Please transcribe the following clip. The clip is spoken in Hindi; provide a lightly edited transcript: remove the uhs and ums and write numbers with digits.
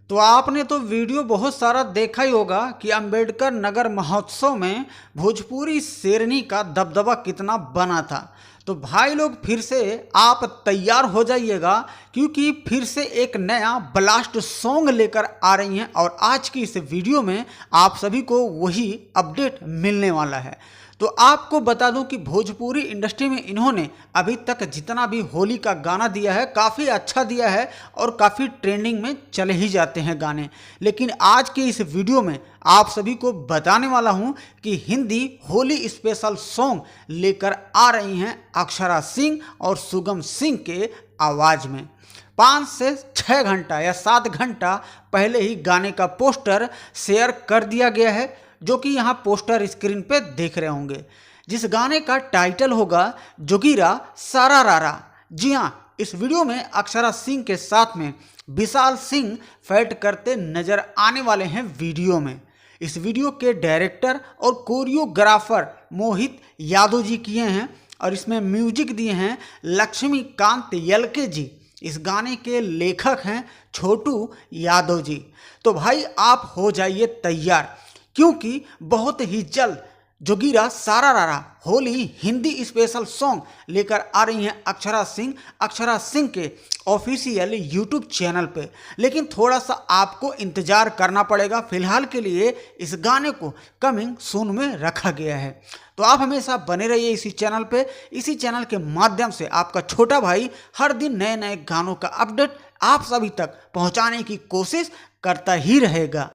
तो आपने तो वीडियो बहुत सारा देखा ही होगा कि अंबेडकर नगर महोत्सव में भोजपुरी शेरनी का दबदबा कितना बना था। तो भाई लोग फिर से आप तैयार हो जाइएगा, क्योंकि फिर से एक नया ब्लास्ट सॉन्ग लेकर आ रही हैं और आज की इस वीडियो में आप सभी को वही अपडेट मिलने वाला है। तो आपको बता दूं कि भोजपुरी इंडस्ट्री में इन्होंने अभी तक जितना भी होली का गाना दिया है काफ़ी अच्छा दिया है और काफ़ी ट्रेंडिंग में चले ही जाते हैं गाने। लेकिन आज के इस वीडियो में आप सभी को बताने वाला हूं कि हिंदी होली स्पेशल सॉन्ग लेकर आ रही हैं अक्षरा सिंह और सुगम सिंह के आवाज़ में। 5 से 6 घंटा या 7 घंटा पहले ही गाने का पोस्टर शेयर कर दिया गया है, जो कि यहाँ पोस्टर स्क्रीन पे देख रहे होंगे, जिस गाने का टाइटल होगा जोगीरा सारा रारा। जी हाँ, इस वीडियो में अक्षरा सिंह के साथ में विशाल सिंह फाइट करते नजर आने वाले हैं वीडियो में। इस वीडियो के डायरेक्टर और कोरियोग्राफर मोहित यादव जी किए हैं और इसमें म्यूजिक दिए हैं लक्ष्मीकांत यलके जी। इस गाने के लेखक हैं छोटू यादव जी। तो भाई आप हो जाइए तैयार, क्योंकि बहुत ही जल्द जोगीरा सारा रारा होली हिंदी स्पेशल सॉन्ग लेकर आ रही हैं अक्षरा सिंह के ऑफिशियल यूट्यूब चैनल पे। लेकिन थोड़ा सा आपको इंतज़ार करना पड़ेगा, फिलहाल के लिए इस गाने को कमिंग सून में रखा गया है। तो आप हमेशा बने रहिए इसी चैनल पे। इसी चैनल के माध्यम से आपका छोटा भाई हर दिन नए नए गानों का अपडेट आप सभी तक पहुंचाने की कोशिश करता ही रहेगा।